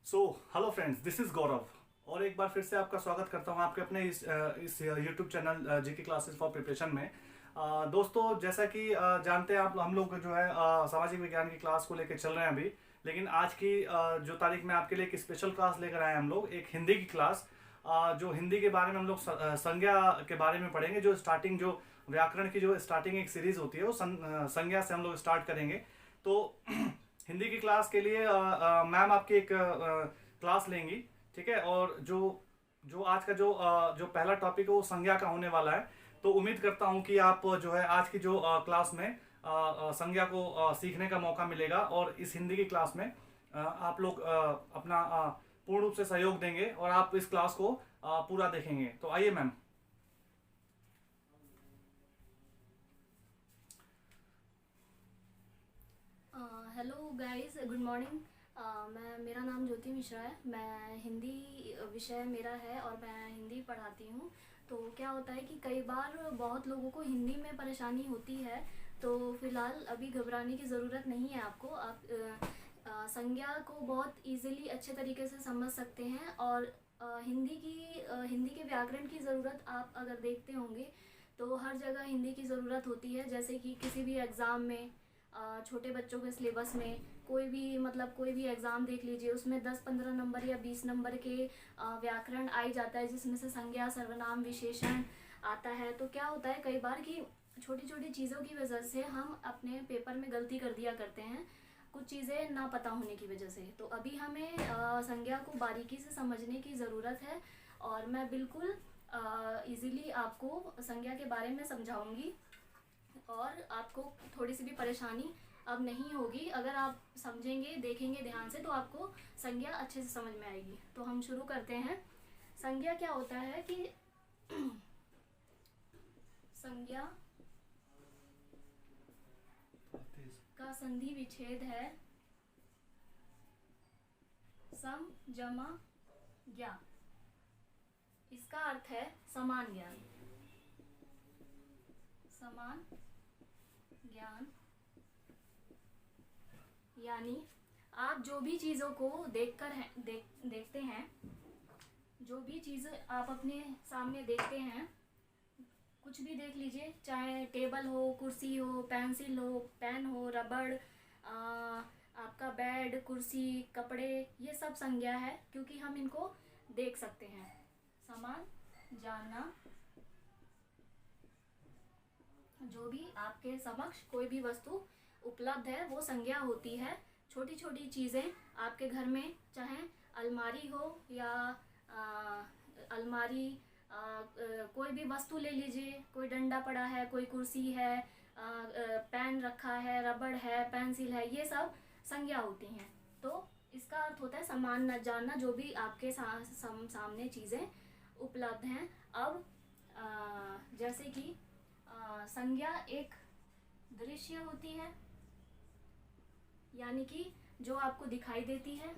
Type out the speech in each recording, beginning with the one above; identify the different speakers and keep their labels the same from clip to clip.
Speaker 1: So hello friends, this is Gaurav और एक बार फिर से आपका स्वागत करता हूं आपके अपने इस YouTube channel GK classes for preparation में। दोस्तों, जैसा कि जानते हैं आप, हम लोग जो है सामाजिक विज्ञान की क्लास को लेकर चल रहे हैं अभी। लेकिन आज की जो तारीख में आपके लिए एक स्पेशल क्लास लेकर आए हैं हम लोग, एक हिंदी की क्लास। जो हिंदी के बारे में हम लोग संज्ञा के बारे में पढ़ेंगे। जो स्टार्टिंग, जो व्याकरण की जो स्टार्टिंग एक सीरीज होती है वो संज्ञा से हम लोग स्टार्ट करेंगे। तो हिंदी की क्लास के लिए मैम आपकी एक क्लास लेंगी, ठीक है। और जो जो आज का जो पहला टॉपिक है वो संज्ञा का होने वाला है। तो उम्मीद करता हूँ कि आप जो है आज की जो क्लास में संज्ञा को सीखने का मौका मिलेगा और इस हिंदी की क्लास में आप लोग अपना पूर्ण रूप से सहयोग देंगे और आप इस क्लास को पूरा देखेंगे। तो आइए ma'am.
Speaker 2: Hello guys, good morning. मैं मेरा नाम ज्योति मिश्रा है। मैं हिंदी विषय मेरा है और मैं हिंदी पढ़ाती हूँ। तो क्या होता है कि कई बार बहुत लोगों को हिंदी में परेशानी होती है। तो फिलहाल अभी घबराने की ज़रूरत नहीं है आपको। आप संज्ञा को बहुत इजीली अच्छे तरीके से समझ सकते हैं। और हिंदी के व्याकरण की ज़रूरत आप अगर देखते होंगे तो हर जगह हिंदी की ज़रूरत होती है। जैसे कि किसी भी एग्ज़ाम में, छोटे बच्चों के सिलेबस में, कोई भी एग्ज़ाम देख लीजिए, उसमें 10-15 नंबर या 20 नंबर के व्याकरण आ ही जाता है, जिसमें से संज्ञा, सर्वनाम, विशेषण आता है। तो क्या होता है कई बार कि छोटी छोटी चीज़ों की वजह से हम अपने पेपर में गलती कर दिया करते हैं, कुछ चीज़ें ना पता होने की वजह से। तो अभी हमें संज्ञा को बारीकी से समझने की ज़रूरत है और मैं बिल्कुल इजीली आपको संज्ञा के बारे में समझाऊंगी और आपको थोड़ी सी भी परेशानी अब नहीं होगी। अगर आप समझेंगे, देखेंगे ध्यान से, तो आपको संज्ञा अच्छे से समझ में आएगी। तो हम शुरू करते हैं। संज्ञा क्या होता है कि संज्ञा का संधि विच्छेद है सम जमा ज्ञा। इसका अर्थ है समान ज्ञान। समान ज्ञान यानी आप जो भी चीज़ों को देखते हैं, जो भी चीज़ आप अपने सामने देखते हैं, कुछ भी देख लीजिए, चाहे टेबल हो, कुर्सी हो, पेंसिल हो, पेन हो, रबड़, आपका बेड, कुर्सी, कपड़े, ये सब संज्ञा है क्योंकि हम इनको देख सकते हैं। समान जानना, जो भी आपके समक्ष कोई भी वस्तु उपलब्ध है वो संज्ञा होती है। छोटी छोटी चीज़ें आपके घर में, चाहे अलमारी हो या अलमारी, कोई भी वस्तु ले लीजिए, कोई डंडा पड़ा है, कोई कुर्सी है, पेन रखा है, रबड़ है, पेंसिल है, ये सब संज्ञा होती हैं। तो इसका अर्थ होता है समान न जानना, जो भी आपके सामने चीज़ें उपलब्ध हैं। अब जैसे कि संज्ञा एक दृश्य होती है, यानी कि जो आपको दिखाई देती है,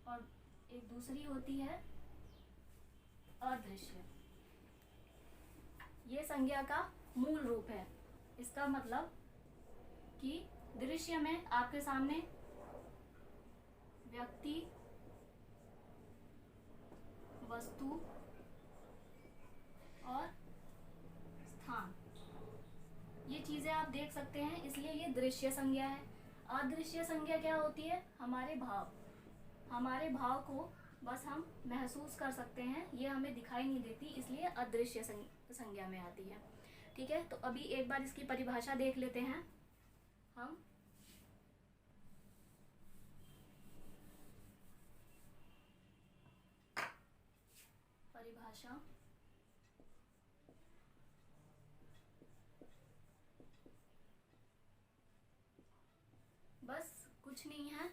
Speaker 2: और एक दूसरी होती है अदृश्य। ये संज्ञा का मूल रूप है। इसका मतलब कि दृश्य में आपके सामने व्यक्ति, वस्तु और स्थान, ये चीज़ें आप देख सकते हैं, इसलिए ये दृश्य संज्ञा है। अदृश्य संज्ञा क्या होती है? हमारे भाव को बस हम महसूस कर सकते हैं, ये हमें दिखाई नहीं देती, इसलिए अदृश्य संज्ञा में आती है। ठीक है, तो अभी एक बार इसकी परिभाषा देख लेते हैं हम। परिभाषा बस कुछ नहीं है,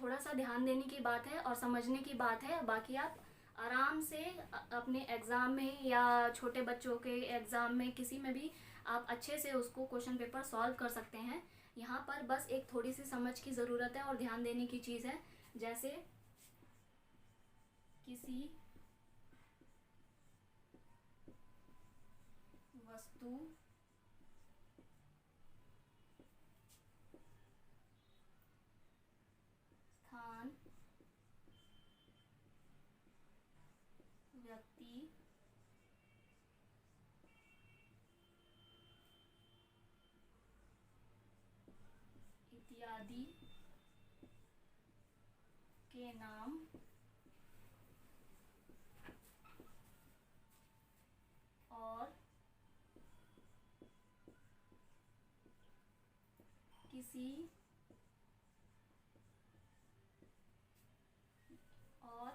Speaker 2: थोड़ा सा ध्यान देने की बात है और समझने की बात है। बाकी आप आराम से अपने एग्ज़ाम में या छोटे बच्चों के एग्ज़ाम में, किसी में भी आप अच्छे से उसको क्वेश्चन पेपर सॉल्व कर सकते हैं। यहाँ पर बस एक थोड़ी सी समझ की ज़रूरत है और ध्यान देने की चीज़ है। जैसे किसी वस्तु, स्थान आदि के नाम और किसी और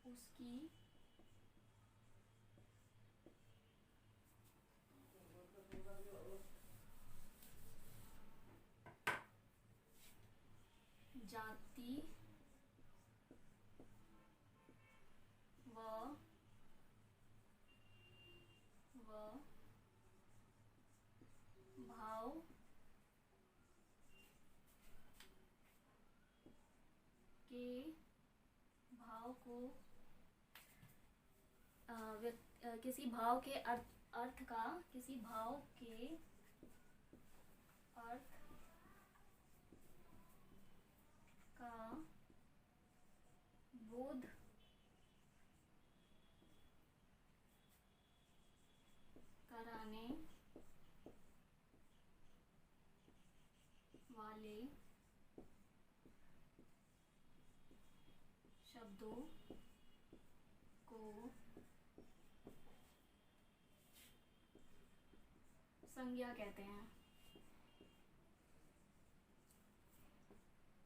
Speaker 2: उसकी जाति व भाव के भाव को किसी भाव के अर्थ का किसी भाव के अर्थ का बोध कराने वाले शब्दों को संज्ञा कहते हैं।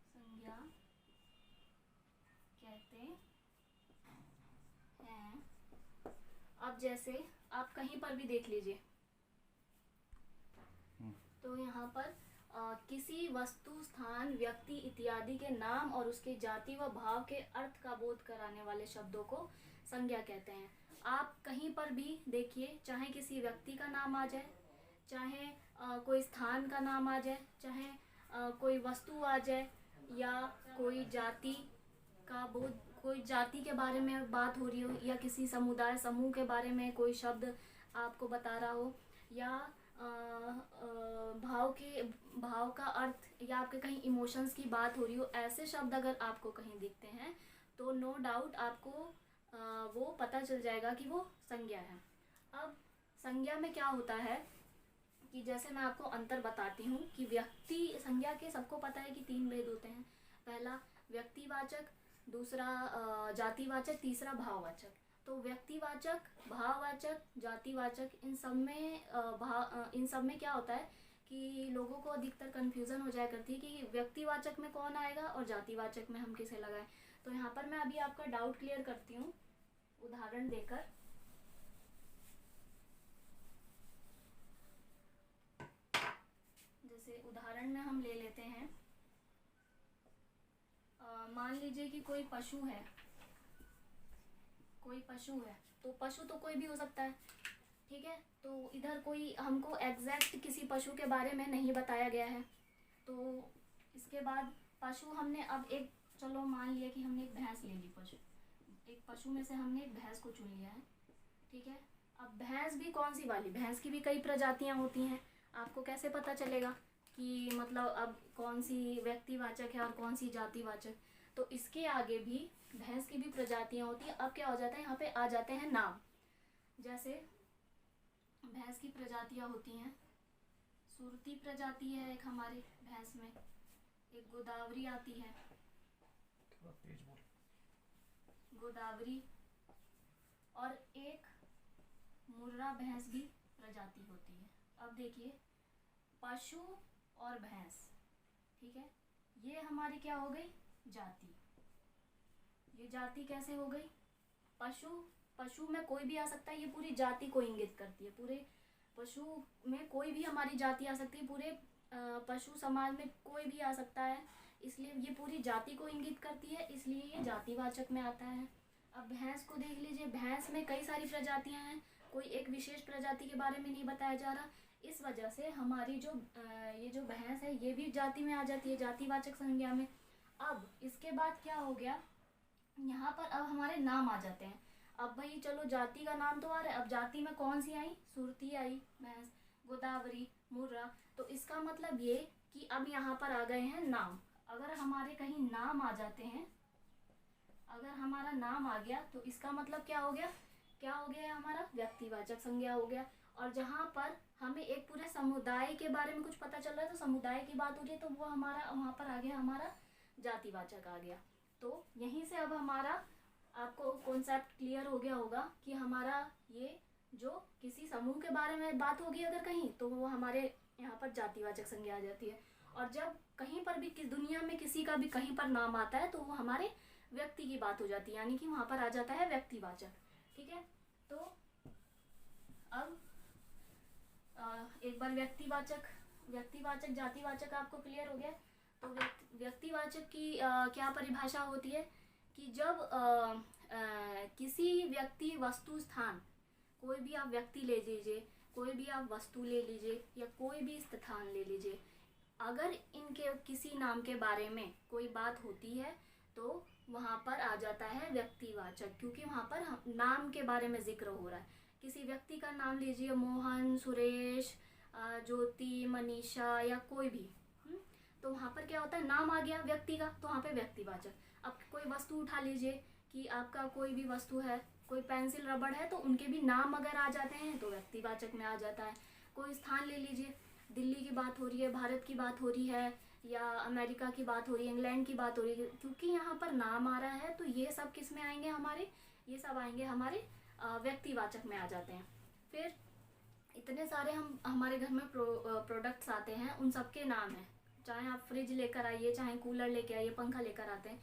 Speaker 2: संज्ञा कहते हैं। अब जैसे आप कहीं पर भी देख लीजिए तो यहाँ पर किसी वस्तु, स्थान, व्यक्ति इत्यादि के नाम और उसके जाति व भाव के अर्थ का बोध कराने वाले शब्दों को संज्ञा कहते हैं। आप कहीं पर भी देखिए, चाहे किसी व्यक्ति का नाम आ जाए, चाहे कोई स्थान का नाम आ जाए, चाहे कोई वस्तु आ जाए, या कोई जाति का बोध, कोई जाति के बारे में बात हो रही हो, या किसी समुदाय समूह के बारे में कोई शब्द आपको बता रहा हो, या भाव का अर्थ, या आपके कहीं इमोशंस की बात हो रही हो, ऐसे शब्द अगर आपको कहीं दिखते हैं तो नो डाउट आपको वो पता चल जाएगा कि वो संज्ञा है। अब संज्ञा में क्या होता है कि जैसे मैं आपको अंतर बताती हूँ कि व्यक्ति संज्ञा के सबको पता है कि 3 भेद होते हैं। पहला व्यक्तिवाचक, दूसरा जातिवाचक, तीसरा भाववाचक। तो व्यक्तिवाचक, भाववाचक, जातिवाचक, इन सब में क्या होता है कि लोगों को अधिकतर कन्फ्यूज़न हो जाया करती है कि व्यक्तिवाचक में कौन आएगा और जातिवाचक में हम किसे लगाएं। तो यहाँ पर मैं अभी आपका डाउट क्लियर करती हूँ उदाहरण देकर। जैसे उदाहरण में हम ले लेते हैं, मान लीजिए कि कोई पशु है, तो पशु तो कोई भी हो सकता है, ठीक है। तो इधर कोई हमको एग्जैक्ट किसी पशु के बारे में नहीं बताया गया है। तो इसके बाद पशु हमने अब एक, चलो मान लिया कि हमने एक भैंस ले ली, एक पशु में से हमने एक भैंस को चुन लिया है, ठीक है। अब भैंस भी कौन सी वाली, भैंस की भी कई प्रजातियां होती हैं। आपको कैसे पता चलेगा कि मतलब अब कौन सी व्यक्तिवाचक है और कौन सी जातिवाचक। तो इसके आगे भी भैंस की भी प्रजातियां होती हैं। अब क्या हो जाता है, यहाँ पे आ जाते हैं नाम। जैसे भैंस की प्रजातियां होती हैं, सुरती प्रजाति है एक हमारे भैंस में, एक गोदावरी आती है, गोदावरी, और एक मुर्रा भैंस भी प्रजाति होती है। अब देखिए पशु और भैंस, ठीक है, ये हमारी क्या हो गई, जाति। ये जाति कैसे हो गई, पशु में कोई भी आ सकता है, ये पूरी जाति को इंगित करती है। पूरे पशु में कोई भी हमारी जाति आ सकती है, पूरे पशु समाज में कोई भी आ सकता है, इसलिए ये पूरी जाति को इंगित करती है, इसलिए ये जातिवाचक में आता है। अब भैंस को देख लीजिए, भैंस में कई सारी प्रजातियां हैं, कोई एक विशेष प्रजाति के बारे में नहीं बताया जा रहा। इस वजह से हमारी ये जो भैंस है ये भी जाति में आ जाती है, जातिवाचक संज्ञा में। अब इसके बाद क्या हो गया, यहाँ पर अब हमारे नाम आ जाते हैं। अब भाई चलो जाति का नाम तो आ रहा है, अब जाति में कौन सी आई, सुरती आई भैंस, गोदावरी, मुर्रा। तो इसका मतलब ये कि अब यहाँ पर आ गए हैं नाम। अगर हमारे कहीं नाम आ जाते हैं, अगर हमारा नाम आ गया तो इसका मतलब क्या हो गया हमारा व्यक्तिवाचक संज्ञा हो गया। और जहाँ पर हमें एक पूरे समुदाय के बारे में कुछ पता चल रहा है, तो समुदाय की बात हो रही है, तो वो हमारा वहाँ पर आ गया, हमारा जातिवाचक आ गया। तो यहीं से अब हमारा आपको कॉन्सेप्ट क्लियर हो गया होगा कि हमारा ये जो किसी समूह के बारे में बात होगी अगर कहीं, तो वो हमारे यहाँ पर जातिवाचक संज्ञा आ जाती है। और जब कहीं पर भी किस दुनिया में किसी का भी कहीं पर नाम आता है, तो वो हमारे व्यक्ति की बात हो जाती है, यानी कि वहाँ पर आ जाता है व्यक्तिवाचक। ठीक है, तो अब एक बार व्यक्तिवाचक जातिवाचक आपको क्लियर हो गया। तो व्यक्तिवाचक की क्या परिभाषा होती है कि जब किसी व्यक्ति, वस्तु, स्थान, कोई भी आप व्यक्ति ले लीजिए, कोई भी आप वस्तु ले लीजिए, या कोई भी स्थान ले लीजिए, अगर इनके किसी नाम के बारे में कोई बात होती है तो वहाँ पर आ जाता है व्यक्तिवाचक, क्योंकि वहाँ पर नाम के बारे में जिक्र हो रहा है। किसी व्यक्ति का नाम लीजिए, मोहन, सुरेश, ज्योति, मनीषा, या कोई भी, तो वहाँ पर क्या होता है, नाम आ गया व्यक्ति का, तो वहाँ पे व्यक्तिवाचक। अब कोई वस्तु उठा लीजिए कि आपका कोई भी वस्तु है, कोई पेंसिल, रबड़ है, तो उनके भी नाम अगर आ जाते हैं तो व्यक्तिवाचक में आ जाता है। कोई स्थान ले लीजिए, दिल्ली की बात हो रही है, भारत की बात हो रही है, या अमेरिका की बात हो रही है, इंग्लैंड की बात हो रही है, क्योंकि यहाँ पर नाम आ रहा है, तो ये सब किस में आएंगे, हमारे ये सब आएंगे हमारे व्यक्तिवाचक में आ जाते हैं। फिर इतने सारे हमारे घर में प्रोडक्ट्स आते हैं, उन सबके नाम हैं। चाहे आप फ्रिज लेकर आइए, चाहे कूलर लेके आइए, पंखा लेकर आते हैं,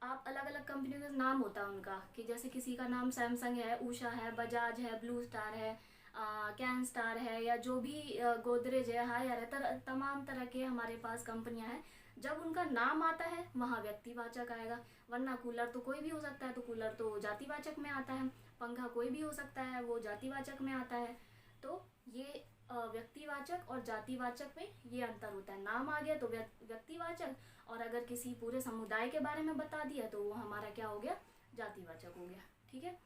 Speaker 2: आप अलग अलग कंपनियों का नाम होता है उनका, कि जैसे किसी का नाम सैमसंग है, उषा है, बजाज है, ब्लू स्टार है, कैन स्टार है, या जो भी गोदरेज है, हायर है, तमाम तरह के हमारे पास कंपनियां हैं। जब उनका नाम आता है वहाँ व्यक्तिवाचक आएगा, वरना कूलर तो कोई भी हो सकता है, तो कूलर तो जातिवाचक में आता है, पंखा कोई भी हो सकता है, वो जातिवाचक में आता है। तो ये व्यक्तिवाचक और जातिवाचक में ये अंतर होता है। नाम आ गया तो व्यक्तिवाचक, और अगर किसी पूरे समुदाय के बारे में बता दिया तो वो हमारा क्या हो गया, जातिवाचक हो गया। ठीक है,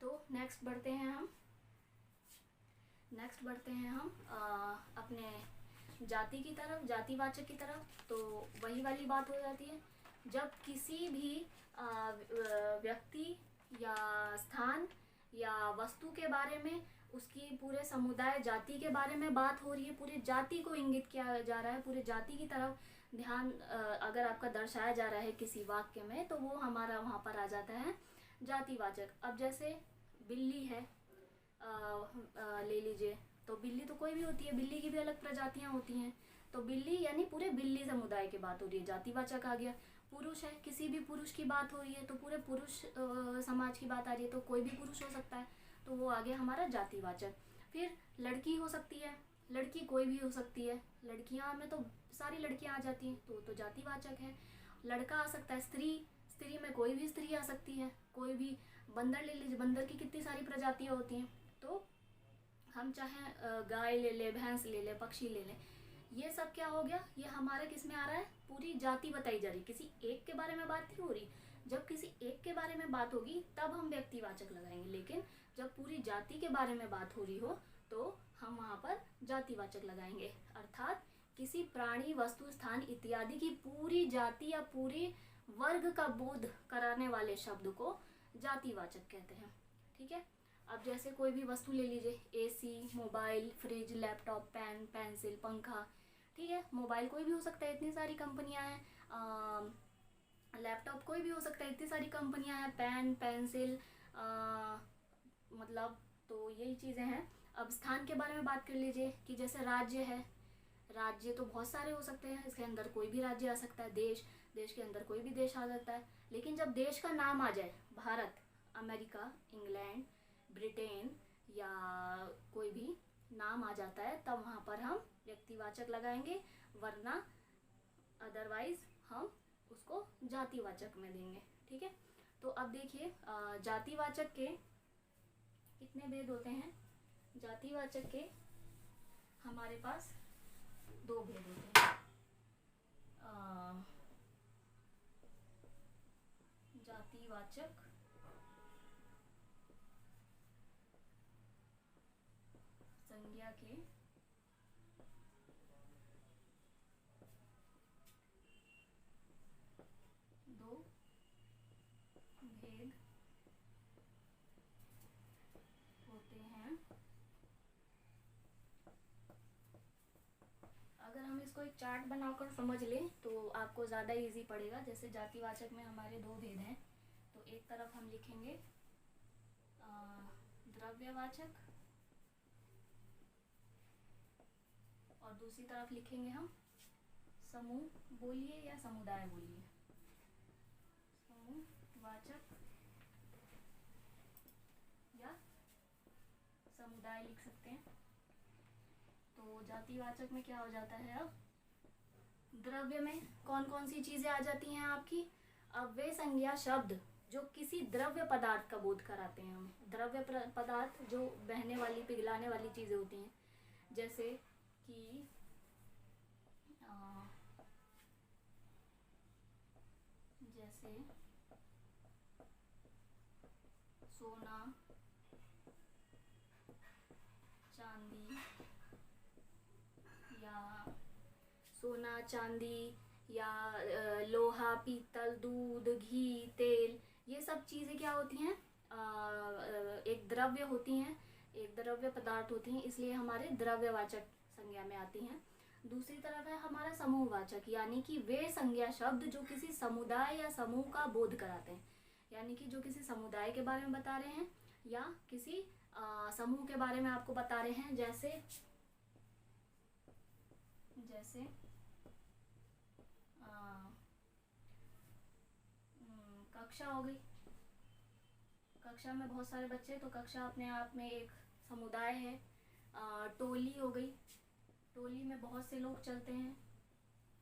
Speaker 2: तो नेक्स्ट बढ़ते हैं हम अपने जाति की तरफ, जातिवाचक की तरफ। तो वही वाली बात हो जाती है, जब किसी भी व्यक्ति या स्थान या वस्तु के बारे में, उसकी पूरे समुदाय, जाति के बारे में बात हो रही है, पूरे जाति को इंगित किया जा रहा है, पूरे जाति की तरफ ध्यान अगर आपका दर्शाया जा रहा है किसी वाक्य में, तो वो हमारा वहाँ पर आ जाता है जातिवाचक। अब जैसे बिल्ली है, ले लीजिए, तो बिल्ली तो कोई भी होती है, बिल्ली की भी अलग प्रजातियाँ होती हैं, तो बिल्ली यानी पूरे बिल्ली समुदाय की बात हो रही है, जातिवाचक आ गया। पुरुष है, किसी भी पुरुष की बात हो रही है, तो पूरे पुरुष समाज की बात आ रही है, तो कोई भी पुरुष हो सकता है, तो वो आ गया हमारा जातिवाचक। फिर लड़की हो सकती है, लड़की कोई भी हो सकती है, लड़कियां में तो सारी लड़कियां आ जाती हैं, तो जातिवाचक है। लड़का आ सकता है, स्त्री में कोई भी स्त्री आ सकती है, कोई भी, बंदर ले लीजिए, बंदर की कितनी सारी प्रजातियां होती हैं, तो हम चाहे गाय ले लें, भैंस ले लें, पक्षी ले लें, ये सब क्या हो गया, ये हमारा किस में आ रहा है, पूरी जाति बताई जा रही, किसी एक के बारे में बात नहीं हो रही। जब किसी एक के बारे में बात होगी तब हम व्यक्तिवाचक लगाएंगे, लेकिन जब पूरी जाति के बारे में बात हो रही हो तो हम वहाँ पर जातिवाचक लगाएंगे। अर्थात किसी प्राणी, वस्तु, स्थान इत्यादि की पूरी जाति या पूरे वर्ग का बोध कराने वाले शब्द को जातिवाचक कहते हैं। ठीक है, अब जैसे कोई भी वस्तु ले लीजिए, AC, mobile, fridge, laptop, pen, pencil, पंखा। ठीक है, मोबाइल कोई भी हो सकता है, इतनी सारी कंपनियां हैं, लैपटॉप कोई भी हो सकता है, इतनी सारी कंपनियां हैं, पेन, पेंसिल, मतलब तो यही चीज़ें हैं। अब स्थान के बारे में बात कर लीजिए कि जैसे राज्य है, राज्य तो बहुत सारे हो सकते हैं, इसके अंदर कोई भी राज्य आ सकता है, देश के अंदर कोई भी देश आ सकता है। लेकिन जब देश का नाम आ जाए, भारत, अमेरिका, इंग्लैंड, ब्रिटेन, या कोई भी नाम आ जाता है, तब वहाँ पर हम व्यक्तिवाचक लगाएंगे, वरना अदरवाइज हम उसको जातिवाचक में देंगे। ठीक है, तो अब देखिए जातिवाचक के कितने भेद होते हैं। जातिवाचक के हमारे पास दो भेद होते हैं। जातिवाचक संज्ञा के दो भेद होते हैं। इसको एक चार्ट बनाकर समझ लें तो आपको ज़्यादा इजी पड़ेगा। जैसे जातिवाचक में हमारे दो भेद हैं, तो एक तरफ हम लिखेंगे द्रव्यवाचक और दूसरी तरफ लिखेंगे हम समूह बोलिए या समुदाय बोलिए, समूहवाचक या समुदाय लिख सकते हैं। तो जातिवाचक में क्या हो जाता है, अब द्रव्य में कौन कौन सी चीजें आ जाती हैं आपकी। अब वे संज्ञा शब्द जो किसी द्रव्य पदार्थ का बोध कराते हैं, हम द्रव्य पदार्थ जो बहने वाली पिघलाने वाली चीजें होती हैं, जैसे कि जैसे सोना, चांदी या लोहा, पीतल, दूध, घी, तेल, ये सब चीज़ें क्या होती हैं, एक द्रव्य होती हैं, एक द्रव्य पदार्थ होती हैं, इसलिए हमारे द्रव्यवाचक संज्ञा में आती हैं। दूसरी तरफ है हमारा समूहवाचक, यानी कि वे संज्ञा शब्द जो किसी समुदाय या समूह का बोध कराते हैं, यानी कि जो किसी समुदाय के बारे में बता रहे हैं या किसी समूह के बारे में आपको बता रहे हैं। जैसे कक्षा हो गई, कक्षा में बहुत सारे बच्चे, तो कक्षा अपने आप में एक समुदाय है। टोली हो गई, टोली में बहुत से लोग चलते हैं,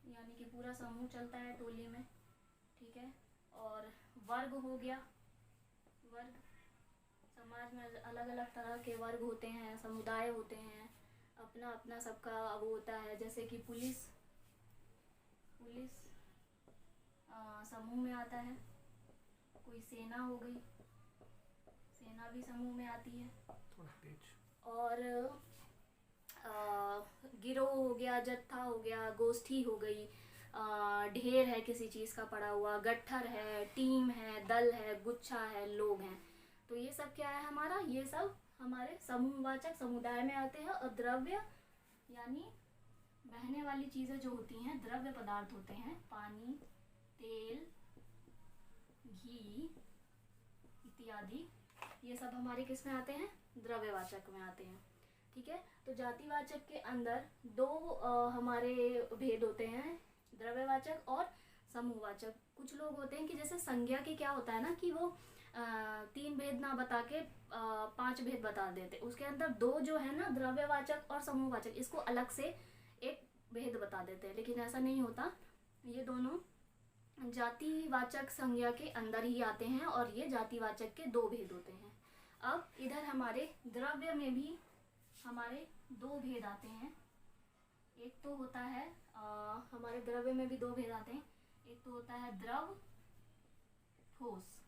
Speaker 2: यानी कि पूरा समूह चलता है टोली में, ठीक है। और वर्ग हो गया, वर्ग, समाज में अलग अलग तरह के वर्ग होते हैं, समुदाय होते हैं, अपना अपना सबका वो होता है। जैसे कि पुलिस समूह में आता है, कोई सेना हो गई, सेना भी समूह में आती है। और गिरोह हो गया, जत्था हो गया, गोष्ठी हो गई, ढेर है किसी चीज़ का पड़ा हुआ, गट्ठर है, टीम है, दल है, गुच्छा है, लोग हैं। तो ये सब क्या है हमारा, ये सब हमारे समूहवाचक समुदाय में आते हैं। और द्रव्य यानी बहने वाली चीज़ें जो होती हैं, द्रव्य पदार्थ होते हैं, पानी, तेल, घी इत्यादि, ये सब हमारे किस में आते हैं, द्रव्यवाचक में आते हैं, ठीक है। तो जातिवाचक के अंदर दो हमारे भेद होते हैं, द्रव्यवाचक और समूहवाचक। कुछ लोग होते हैं कि जैसे संज्ञा के क्या होता है ना, कि वो 3 भेद ना बता के 5 भेद बता देते, उसके अंदर 2 जो है ना, द्रव्यवाचक और समूहवाचक, इसको अलग से एक भेद बता देते हैं। लेकिन ऐसा नहीं होता, ये दोनों जातिवाचक संज्ञा के अंदर ही आते हैं और ये जातिवाचक के 2 भेद होते हैं। अब इधर हमारे द्रव्य में भी हमारे 2 भेद आते हैं। एक तो होता है हमारे द्रव्य में भी 2 भेद आते हैं। एक तो होता है द्रव, ठोस।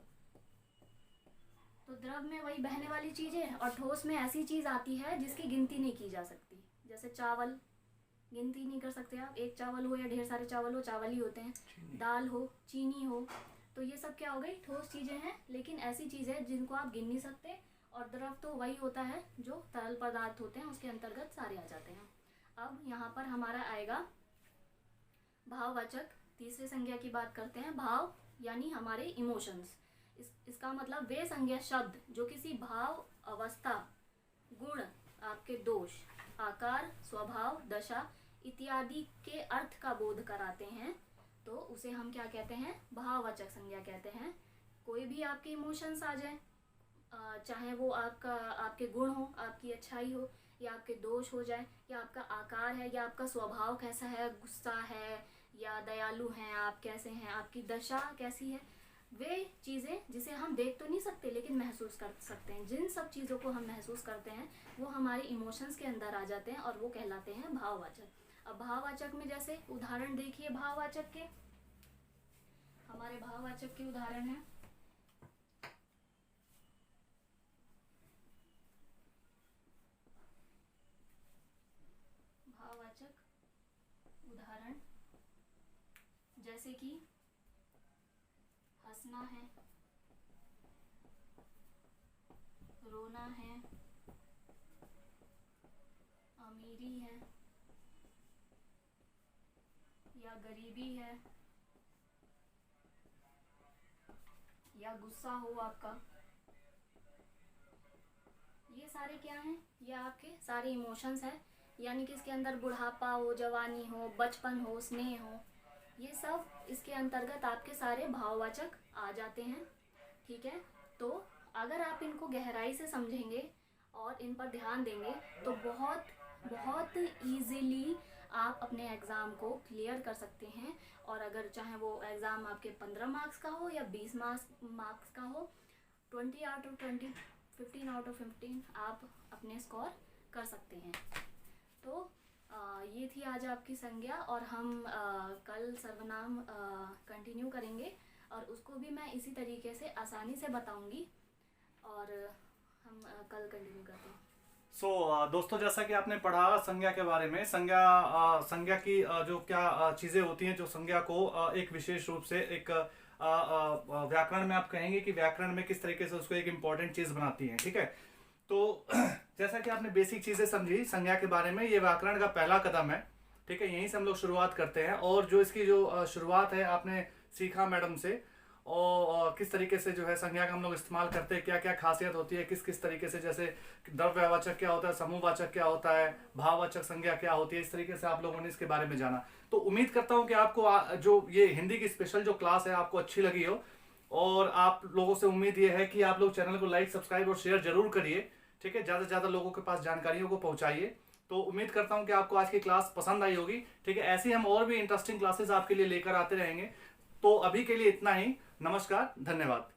Speaker 2: तो द्रव में वही बहने वाली चीजें, और ठोस में ऐसी चीज आती है जिसकी गिनती नहीं की जा सकती। जैसे चावल, गिनती नहीं कर सकते आप, एक चावल हो या ढेर सारे चावल हो, चावल ही होते हैं। दाल हो, चीनी हो, तो ये सब क्या हो गई, ठोस चीजें हैं, लेकिन ऐसी चीजें जिनको आप गिन नहीं सकते। और द्रव तो वही होता है जो तरल पदार्थ होते हैं, उसके अंतर्गत सारे आ जाते हैं। अब यहाँ पर हमारा आएगा भाववाचक। तीसरे संज्ञा की बात करते हैं। भाव यानी हमारे इमोशंस। इसका मतलब वे संज्ञा शब्द जो किसी भाव, अवस्था, गुण, आपके दोष, आकार, स्वभाव, दशा इत्यादि के अर्थ का बोध कराते हैं, तो उसे हम क्या कहते हैं, भाववाचक संज्ञा कहते हैं। कोई भी आपके इमोशंस आ जाए, चाहे वो आपके गुण हो, आपकी अच्छाई हो, या आपके दोष हो जाए, या आपका आकार है, या आपका स्वभाव कैसा है, गुस्सा है या दयालु हैं आप, कैसे हैं, आपकी दशा कैसी है, वे चीज़ें जिसे हम देख तो नहीं सकते लेकिन महसूस कर सकते हैं, जिन सब चीज़ों को हम महसूस करते हैं वो हमारे इमोशंस के अंदर आ जाते हैं और वो कहलाते हैं भाववाचक। अब भाववाचक में जैसे उदाहरण देखिए, भाववाचक के हमारे भाववाचक के उदाहरण हैं। भाववाचक उदाहरण जैसे कि हंसना है, रोना है, अमीरी है, या गरीबी है, या गुस्सा हो आपका, ये सारे क्या हैं? ये आपके सारे इमोशंस हैं। यानी कि इसके अंदर बुढ़ापा हो, जवानी हो, बचपन हो, स्नेह हो, ये सब इसके अंतर्गत आपके सारे भाववाचक आ जाते हैं। ठीक है, तो अगर आप इनको गहराई से समझेंगे और इन पर ध्यान देंगे तो बहुत बहुत ईजीली आप अपने एग्ज़ाम को क्लियर कर सकते हैं। और अगर चाहे वो एग्ज़ाम आपके 15 मार्क्स का हो या 20 मार्क्स का हो, 20 आउट ऑफ 20, 15 आउट ऑफ 15 आप अपने स्कोर कर सकते हैं। तो ये थी आज आपकी संज्ञा, और हम कल सर्वनाम कंटिन्यू करेंगे और उसको भी मैं इसी तरीके से आसानी से बताऊंगी, और हम कल कंटिन्यू करते हैं।
Speaker 1: दोस्तों, जैसा कि आपने पढ़ा संज्ञा के बारे में, संज्ञा की जो क्या चीज़ें होती हैं जो संज्ञा को एक विशेष रूप से एक व्याकरण में आप कहेंगे कि व्याकरण में किस तरीके से उसको एक इम्पॉर्टेंट चीज़ बनाती हैं। ठीक है, तो जैसा कि आपने बेसिक चीज़ें समझी संज्ञा के बारे में, ये व्याकरण का पहला कदम है। ठीक है, यहीं से हम लोग शुरुआत करते हैं, और जो इसकी जो शुरुआत है आपने सीखा मैडम से, और किस तरीके से जो है संज्ञा का हम लोग इस्तेमाल करते हैं, क्या क्या खासियत होती है, किस किस तरीके से, जैसे द्रव्यवाचक क्या होता है, समूहवाचक क्या होता है, भाववाचक संज्ञा क्या होती है, इस तरीके से आप लोगों ने इसके बारे में जाना। तो उम्मीद करता हूँ कि आपको जो ये हिंदी की स्पेशल जो क्लास है आपको अच्छी लगी हो, और आप लोगों से उम्मीद ये है कि आप लोग चैनल को लाइक, सब्सक्राइब और शेयर जरूर करिए। ठीक है, ज़्यादा से ज़्यादा लोगों के पास जानकारियों को पहुंचाइए। तो उम्मीद करता हूं कि आपको आज की क्लास पसंद आई होगी। ठीक है, ऐसी हम और भी इंटरेस्टिंग क्लासेस आपके लिए लेकर आते रहेंगे। तो अभी के लिए इतना ही। नमस्कार, धन्यवाद।